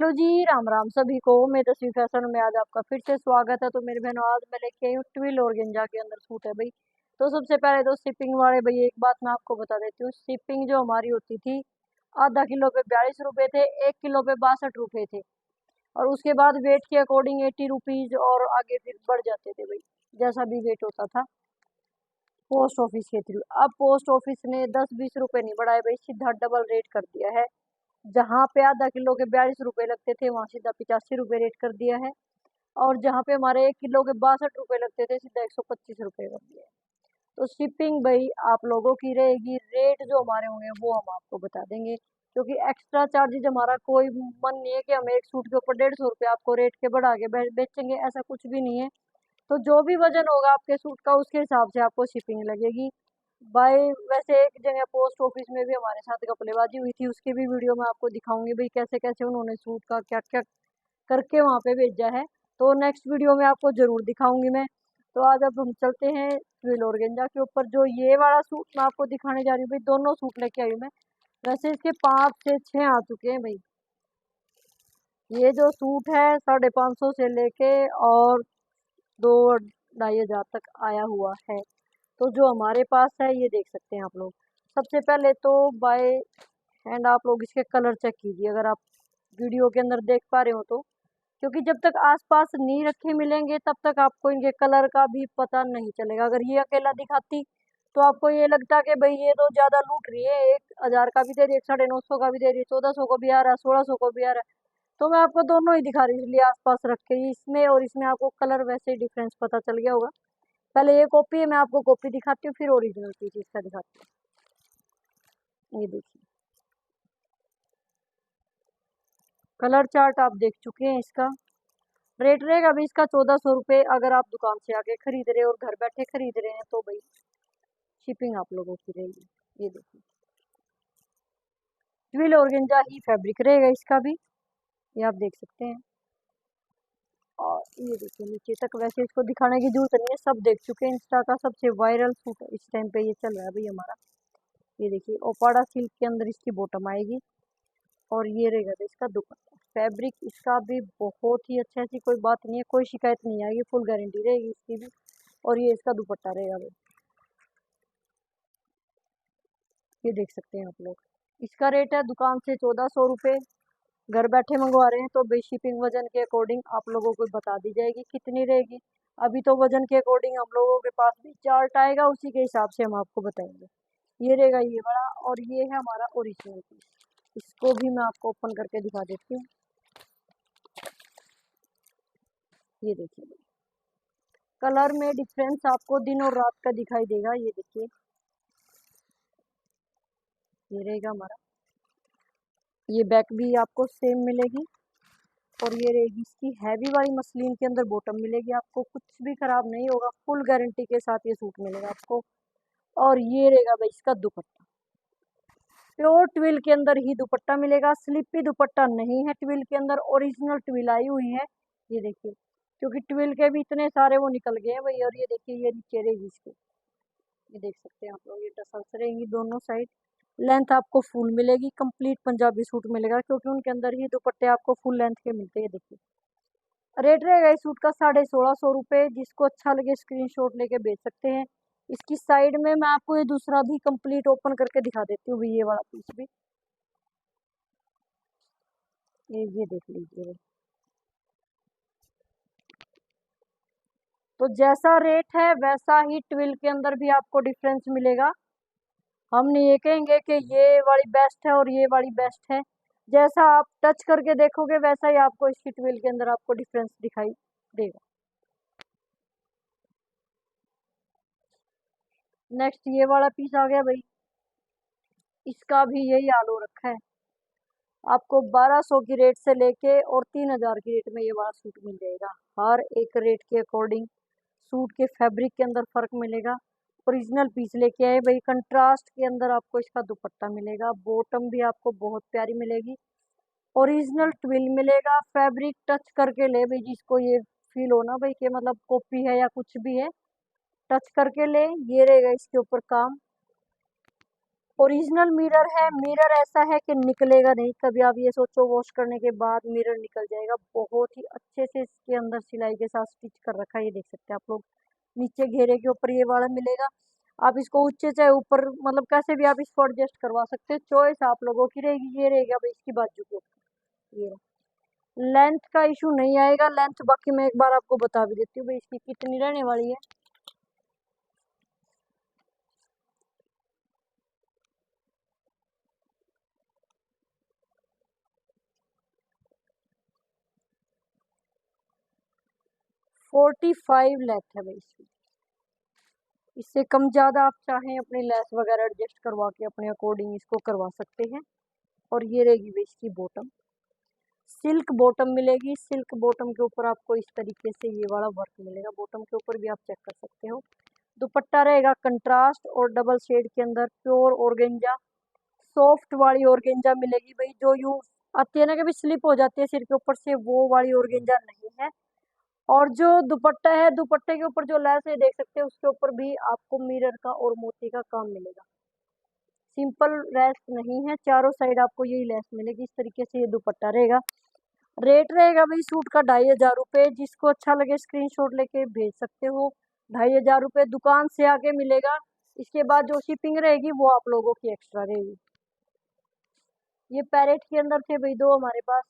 Hello जी, राम राम सभी को। मैं तस्वीर फैशन में आज आपका फिर से स्वागत है। तो मेरे बहनों, आज मैं लेके आई हूँ ट्विल ऑर्गेन्जा के अंदर सूट है भाई। तो सबसे पहले तो शिपिंग वाले भाई एक बात मैं आपको बता देती हूँ। शिपिंग जो हमारी होती थी, आधा किलो पे 42 रुपए थे, 1 किलो पे 62 रुपए थे। और उसके बाद वेट के अकॉर्डिंग 80 रुपीज और आगे फिर बढ़ जाते थे भाई, जैसा भी वेट होता था पोस्ट ऑफिस के थ्रू। अब पोस्ट ऑफिस ने 10-20 रुपए नहीं बढ़ाए भाई, सीधा डबल रेट कर दिया है। जहाँ पे आधा किलो के 42 रुपए लगते थे, वहां सीधा 85 रुपए रेट कर दिया है। और जहाँ पे हमारे 1 किलो के 62 रुपए लगते थे, सीधा 125 रुपए कर दिया है। तो शिपिंग भाई आप लोगों की रहेगी, रेट जो हमारे होंगे वो हम आपको बता देंगे, क्योंकि एक्स्ट्रा चार्जेज हमारा कोई मन नहीं है कि हम एक सूट के ऊपर 150 रुपये आपको रेट के बढ़ा के बेचेंगे, ऐसा कुछ भी नहीं है। तो जो भी वजन होगा आपके सूट का, उसके हिसाब से आपको शिपिंग लगेगी भाई। वैसे एक जगह पोस्ट ऑफिस में भी हमारे साथ घपलेबाजी हुई थी, उसकी भी वीडियो मैं आपको दिखाऊंगी भाई, कैसे कैसे उन्होंने सूट का क्या क्या करके वहां पे भेजा है। तो नेक्स्ट वीडियो में आपको जरूर दिखाऊंगी मैं। तो आज अब हम चलते हैं ट्विल ऑर्गेन्जा के ऊपर। जो ये वाला सूट मैं आपको दिखाने जा रही हूँ भाई, दोनों सूट लेके आई हूँ मैं। वैसे इसके 5 से 6 आ चुके हैं भाई। ये जो सूट है 550 से लेके और 2-2.5 हजार तक आया हुआ है। तो जो हमारे पास है ये देख सकते हैं आप लोग। सबसे पहले तो बाय हैंड आप लोग इसके कलर चेक कीजिए, अगर आप वीडियो के अंदर देख पा रहे हो तो। क्योंकि जब तक आसपास नहीं रखे मिलेंगे तब तक आपको इनके कलर का भी पता नहीं चलेगा। अगर ये अकेला दिखाती तो आपको ये लगता कि भाई ये तो ज्यादा लूट रही है, 1 हजार का भी दे रही है, 950 का भी दे रही है, 1400 को भी आ रहा है, 1600 को भी आ रहा है। तो मैं आपको दोनों ही दिखा रही हूँ, इसलिए आसपास रख के इसमें और इसमें आपको कलर वैसे ही डिफरेंस पता चल गया होगा। पहले ये कॉपी है, मैं आपको कॉपी दिखाती हूँ, फिर ओरिजिनल पीस इसका दिखाती हूँ। ये देखिए कलर चार्ट आप देख चुके हैं। इसका रेट रहेगा अभी इसका 1400 रुपये। अगर आप दुकान से आके खरीद रहे हो और घर बैठे खरीद रहे हैं तो भाई शिपिंग आप लोगों की रहेगी। ये देखिए ट्विल ऑर्गेन्जा ही फैब्रिक रहेगा इसका भी, ये आप देख सकते हैं। और ये देखिए नीचे तक, वैसे इसको दिखाने की जरूरत नहीं है, सब देख चुके हैं। इंस्टा का सबसे वायरल सूट इस टाइम पे ये चल रहा है भाई हमारा। ये देखिए ओपाड़ा सिल्क के अंदर इसकी बॉटम आएगी और ये रहेगा तो इसका दुपट्टा। फैब्रिक इसका भी बहुत ही अच्छा है, ऐसी कोई बात नहीं है, कोई शिकायत नहीं आएगी, फुल गारंटी रहेगी इसकी भी। और ये इसका दुपट्टा रहेगा भाई, ये देख सकते हैं आप लोग। इसका रेट है दुकान से 1400 रुपये। घर बैठे मंगवा रहे हैं तो भाई शिपिंग वजन के अकॉर्डिंग आप लोगों को बता दी जाएगी कितनी रहेगी। अभी तो वजन के अकॉर्डिंग हम लोगों के पास भी चार्ट आएगा, उसी के हिसाब से हम आपको बताएंगे। ये रहेगा ये बड़ा, और ये है हमारा ओरिजिनल पीस। इसको भी मैं आपको ओपन करके दिखा देती हूँ। ये देखिए कलर में डिफरेंस आपको दिन और रात का दिखाई देगा। ये देखिए ये रहेगा हमारा। ये बैक भी आपको सेम मिलेगी और ये रहेगी इसकी हैवी वाली मसलिन के अंदर बॉटम मिलेगी आपको, कुछ भी खराब नहीं होगा, फुल गारंटी के साथ ये सूट मिलेगा आपको। और ये रहेगा भाई इसका दुपट्टा। प्योर ट्विल के अंदर ही दुपट्टा मिलेगा, स्लिपी दुपट्टा नहीं है ट्विल के अंदर, ओरिजिनल ट्विल आई हुई है। ये देखिए क्योंकि ट्विल के भी इतने सारे वो निकल गए हैं भाई। और ये देखिए ये नीचे रहेगी इसके, ये देख सकते हैं आप लोग, ये टसल्स रहेंगी दोनों साइड। लेंथ आपको फुल मिलेगी, कंप्लीट पंजाबी सूट मिलेगा, क्योंकि उनके अंदर ही दुपट्टे आपको फुल लेंथ के मिलते हैं। देखिए रेट रहेगा इस सूट का 1650 रुपये। जिसको अच्छा लगे स्क्रीनशॉट लेके भेज सकते हैं। इसकी साइड में मैं आपको ये दूसरा भी कंप्लीट ओपन करके दिखा देती हूँ, ये वाला पीस भी। ये देख लीजिए। तो जैसा रेट है वैसा ही ट्विल के अंदर भी आपको डिफरेंस मिलेगा। हम नहीं ये कहेंगे कि ये वाली बेस्ट है और ये वाली बेस्ट है। जैसा आप टच करके देखोगे वैसा ही आपको इसकी ट्विल के अंदर आपको डिफरेंस दिखाई देगा। नेक्स्ट ये वाला पीस आ गया भाई, इसका भी यही हाल हो रखा है। आपको 1200 की रेट से लेके और 3000 की रेट में ये वाला सूट मिल जाएगा। हर एक रेट के अकॉर्डिंग सूट के फैब्रिक के अंदर फर्क मिलेगा। ओरिजिनल पीस लेके आए भाई, कंट्रास्ट के अंदर आपको इसका दुपट्टा मिलेगा, बॉटम भी आपको बहुत प्यारी मिलेगी, ओरिजिनल ट्विल मिलेगा। फैब्रिक टच करके ले भाई, जिसको ये फील हो ना भाई कि मतलब कॉपी है या कुछ भी है, टच करके ले। ये रहेगा इसके ऊपर काम। ओरिजिनल मिरर है। मिरर ऐसा है कि निकलेगा नहीं कभी। आप ये सोचो वॉश करने के बाद मिरर निकल जाएगा। बहुत ही अच्छे से इसके अंदर सिलाई के साथ स्टिच कर रखा है, ये देख सकते हैं आप लोग। नीचे घेरे के ऊपर ये वाला मिलेगा। आप इसको ऊंचे चाहे ऊपर, मतलब कैसे भी आप इसको एडजस्ट करवा सकते हैं। चॉइस आप लोगों की रहेगी। ये रहेगा भाई इसकी बाजू के ऊपर। ये लेंथ का इशू नहीं आएगा। लेंथ बाकी मैं एक बार आपको बता भी देती हूँ भाई इसकी कितनी रहने वाली है। फोर्टी 45 लेंथ है भाई इसकी। इससे कम ज्यादा आप चाहें अपनी लेस वगैरह एडजस्ट करवा के अपने अकॉर्डिंग इसको करवा सकते हैं। और ये रहेगी भाई इसकी बॉटम। सिल्क बॉटम मिलेगी। सिल्क बॉटम के ऊपर आपको इस तरीके से ये वाला वर्क मिलेगा। बॉटम के ऊपर भी आप चेक कर सकते हो। दुपट्टा रहेगा कंट्रास्ट और डबल शेड के अंदर प्योर ऑर्गेंजा। सॉफ्ट वाली ऑर्गेंजा मिलेगी भाई। जो यूं आती है ना कभी स्लिप हो जाती है सिर के ऊपर से, वो वाली ऑर्गेंजा नहीं है। और जो दुपट्टा है, दुपट्टे के ऊपर जो लेस है देख सकते हैं, उसके ऊपर भी आपको मिरर का और मोती का काम मिलेगा। सिंपल लेस नहीं है, चारों साइड आपको यही लेस मिलेगी। इस तरीके से ये दुपट्टा रहेगा। रेट रहेगा भाई सूट का 2500 रुपये। जिसको अच्छा लगे स्क्रीनशॉट लेके भेज सकते हो। 2500 रुपये दुकान से आके मिलेगा। इसके बाद जो शिपिंग रहेगी वो आप लोगों की एक्स्ट्रा रहेगी। ये पैरेट के अंदर थे भाई दो हमारे पास।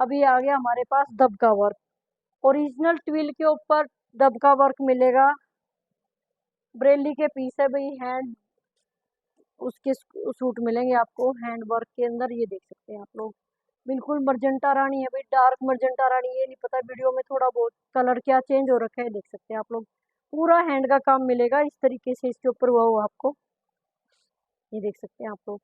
अभी आ गया हमारे पास दबका वर्क। ओरिजिनल ट्विल के ऊपर दबका वर्क मिलेगा। बरेली के पीस है भाई। हैंड उसके सूट मिलेंगे आपको हैंड वर्क के अंदर। ये देख सकते हैं आप लोग। बिल्कुल मर्जेंटा रानी है भाई, डार्क मर्जेंटा रानी। ये नहीं पता वीडियो में थोड़ा बहुत कलर क्या चेंज हो रखा है, देख सकते हैं आप लोग। पूरा हैंड का काम मिलेगा इस तरीके से इसके ऊपर वो आपको। ये देख सकते हैं आप लोग।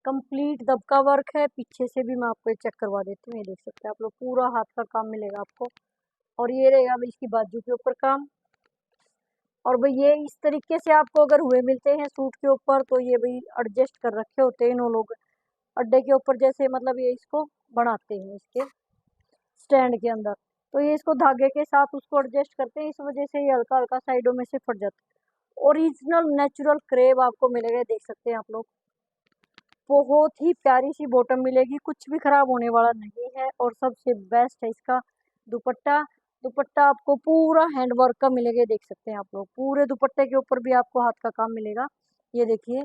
कंप्लीट दबका वर्क है। पीछे से भी मैं आपको चेक करवा देती हूँ। ये देख सकते हैं आप लोग। पूरा हाथ का काम मिलेगा आपको। और ये रहेगा भाई इसकी बाजू के ऊपर काम। और भाई ये इस तरीके से आपको अगर हुए मिलते हैं सूट के ऊपर, तो ये भाई एडजस्ट कर रखे होते हैं इन्हों लोग अड्डे के ऊपर, जैसे मतलब ये इसको बनाते हैं इसके स्टैंड के अंदर। तो ये इसको धागे के साथ उसको एडजस्ट करते हैं, इस वजह से ये हल्का हल्का साइडों में से फट जाता है। ओरिजिनल नेचुरल क्रेप आपको मिलेगा, देख सकते हैं आप लोग। बहुत ही प्यारी सी बॉटम मिलेगी, कुछ भी खराब होने वाला नहीं है। और सबसे बेस्ट है इसका दुपट्टा। दुपट्टा आपको पूरा हैंड वर्क का मिलेगा, देख सकते हैं आप लोग। पूरे दुपट्टे के ऊपर भी आपको हाथ का काम मिलेगा। ये देखिए,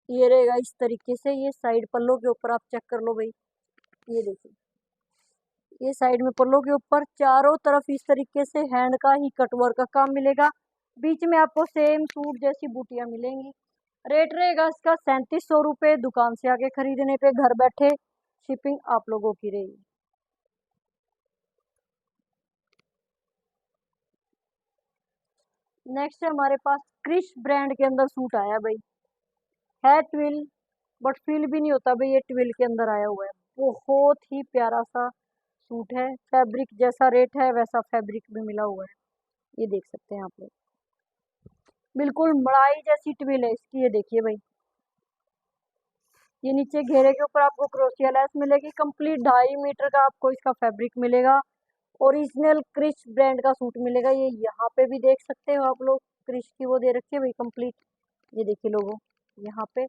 ये रहेगा इस तरीके से। ये साइड पल्लों के ऊपर आप चेक कर लो भाई। ये देखिए, ये साइड में पल्लों के ऊपर चारों तरफ इस तरीके से हैंड का ही कटवर्क का काम मिलेगा। बीच में आपको सेम सूट जैसी बूटियां मिलेंगी। रेट रहेगा इसका 3700 रुपये। दुकान से आके खरीदने पे घर बैठे शिपिंग आप लोगों की रहेगी। नेक्स्ट है हमारे पास क्रिश ब्रांड के अंदर सूट आया भाई। है ट्विल, बट फील भी नहीं होता भाई ये ट्विल के अंदर आया हुआ है। बहुत ही प्यारा सा सूट है। फैब्रिक जैसा रेट है वैसा फैब्रिक भी मिला हुआ है। ये देख सकते हैं आप लोग। बिल्कुल मड़ाई जैसी ट्विल है इसकी। ये देखिए भाई, ये नीचे घेरे के ऊपर आपको क्रोशिया लेस मिलेगी। कंप्लीट 2.5 मीटर का आपको इसका फैब्रिक मिलेगा। ओरिजिनल क्रिश ब्रांड का सूट मिलेगा। ये यहाँ पे भी देख सकते हो आप लोग, क्रिश की वो दे रखी है भाई कंप्लीट। ये देखिए लोगो यहाँ पे।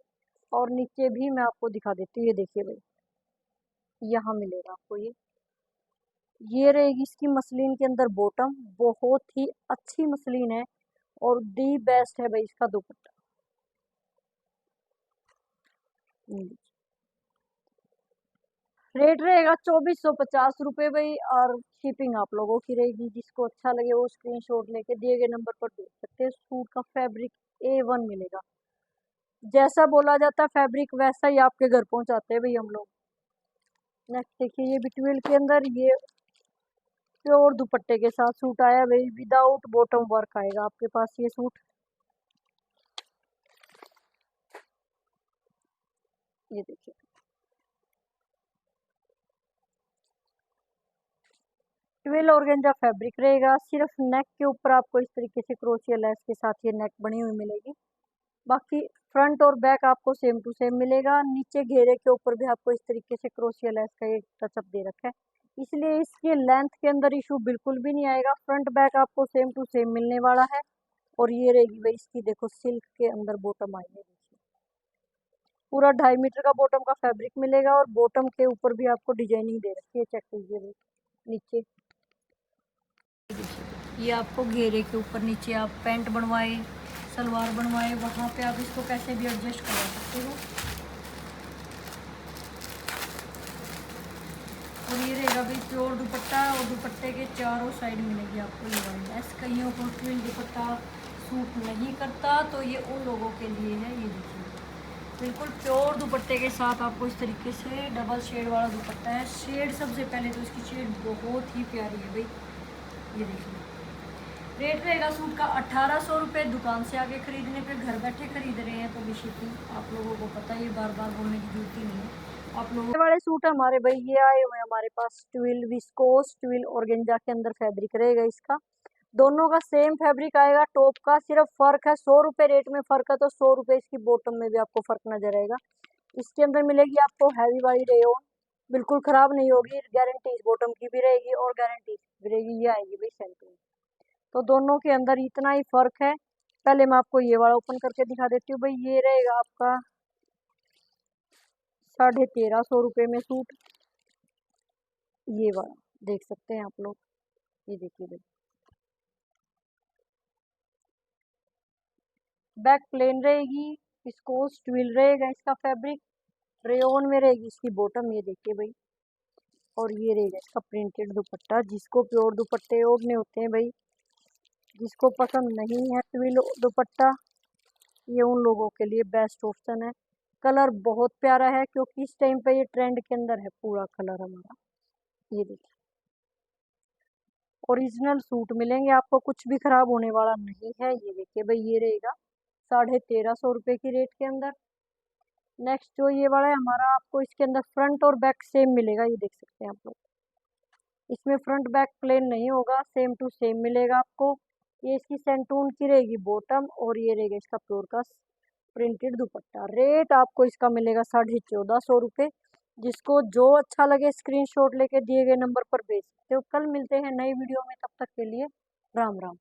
और नीचे भी मैं आपको दिखा देती हूँ। ये देखिए भाई, यहाँ मिलेगा आपको ये रहेगी इसकी मसलिन के अंदर बॉटम। बहुत ही अच्छी मसलिन है और दी बेस्ट है भाई इसका दुपट्टा। रेट रहेगा 2450 रुपये भाई। और शिपिंग आप लोगों की रहेगी। जिसको अच्छा लगे वो स्क्रीनशॉट लेके दिए गए नंबर पर भेज सकते हैं। सूट का फैब्रिक A1 मिलेगा। जैसा बोला जाता है फैब्रिक वैसा ही आपके घर पहुंचाते हैं भाई हम लोग। नेक्स्ट देखिए, ये बिटवील के अंदर ये प्योर दुपट्टे के साथ सूट आया भाई। विदाउट बॉटम वर्क आएगा आपके पास ये सूट। ये देखिए, ट्विल ऑर्गेंजा फैब्रिक रहेगा। सिर्फ नेक के ऊपर आपको इस तरीके से क्रोशिया लेस के साथ ये नेक बनी हुई मिलेगी। बाकी फ्रंट और बैक आपको सेम टू सेम मिलेगा। नीचे घेरे के ऊपर भी आपको इस तरीके से क्रोशिया लेस का एक टचअप दे रखा है, इसलिए इसके लेंथ के अंदर इशू बिल्कुल भी नहीं आएगा। फ्रंट बैक आपको सेम टू सेम मिलने वाला है। और ये रहेगी भाई इसकी, देखो सिल्क के अंदर बॉटम आई है, देखिए पूरा 2.5 मीटर का बॉटम का फैब्रिक मिलेगा। और बॉटम के ऊपर भी आपको डिजाइनिंग दे रखी है, चेक कीजिए भाई नीचे। ये आपको घेरे के ऊपर नीचे आप पैंट बनवाए, सलवार बनवाए, वहाँ पे आप इसको कैसे भी एडजस्ट करा सकते हो। और ये रहेगा भाई प्योर दुपट्टा, और दुपट्टे के चारों साइड मिलेगी आपको ये वाली ऐसे। कईयों को ट्विल दुपट्टा सूट नहीं करता तो ये उन लोगों के लिए है। ये देखिए बिल्कुल प्योर दुपट्टे के साथ आपको इस तरीके से डबल शेड वाला दुपट्टा है। शेड सबसे पहले तो इसकी शेड बहुत ही प्यारी है भाई, ये देखिए। रेट रहेगा सूट का 1800 रुपये। दुकान से आके ख़रीदने पे घर बैठे ख़रीद रहे हैं तो भी शिपिंग आप लोगों को पता है, बार बार बोलने की जरूरत ही नहीं है आप लोगों वाले सूट हमारे भाई ये आए हुए हैं हमारे पास ट्विल विस्कोस ट्विल ऑर्गेन्जा के अंदर फैब्रिक रहेगा इसका। दोनों का सेम फैब्रिक आएगा टॉप का, सिर्फ फर्क है 100 रुपये रेट में फर्क है, तो 100 रुपये इसकी बॉटम में भी आपको फर्क नजर आएगा। इसके अंदर मिलेगी आपको हैवी वाली रेयन, बिल्कुल खराब नहीं होगी, गारंटी इस बॉटम की भी रहेगी और गारंटी भी रहेगी। ये आएगी भाई सेंटू। तो दोनों के अंदर इतना ही फर्क है। पहले मैं आपको ये वाला ओपन करके दिखा देती हूँ भाई। ये रहेगा आपका 1350 रुपये में सूट, ये वाला देख सकते हैं आप लोग, ये देखिए भाई। बैक प्लेन रहेगी, विस्कोस ट्विल रहेगा इसका फैब्रिक, रेयन में रहेगी इसकी बॉटम, ये देखिए भाई। और ये रहेगा इसका प्रिंटेड दुपट्टा। जिसको प्योर दुपट्टे ओढ़ने होते हैं भाई, जिसको पसंद नहीं है ट्विल दुपट्टा, ये उन लोगों के लिए बेस्ट ऑप्शन है। कलर बहुत प्यारा है क्योंकि इस टाइम पे ये ट्रेंड के अंदर है पूरा कलर हमारा। ये देखिए ओरिजिनल सूट मिलेंगे आपको, कुछ भी खराब होने वाला नहीं है। ये देखिए भाई ये रहेगा 1350 रुपये की रेट के अंदर। नेक्स्ट जो ये वाला है हमारा, आपको इसके अंदर फ्रंट और बैक सेम मिलेगा, ये देख सकते हैं आप लोग। इसमें फ्रंट बैक प्लेन नहीं होगा, सेम टू सेम मिलेगा आपको। ये इसकी सेंटून की रहेगी बॉटम, और ये रहेगा इसका प्योर का प्रिंटेड दुपट्टा। रेट आपको इसका मिलेगा 1450 रुपये। जिसको जो अच्छा लगे स्क्रीनशॉट लेके दिए गए नंबर पर भेज सकते हो। कल मिलते हैं नई वीडियो में, तब तक के लिए राम राम।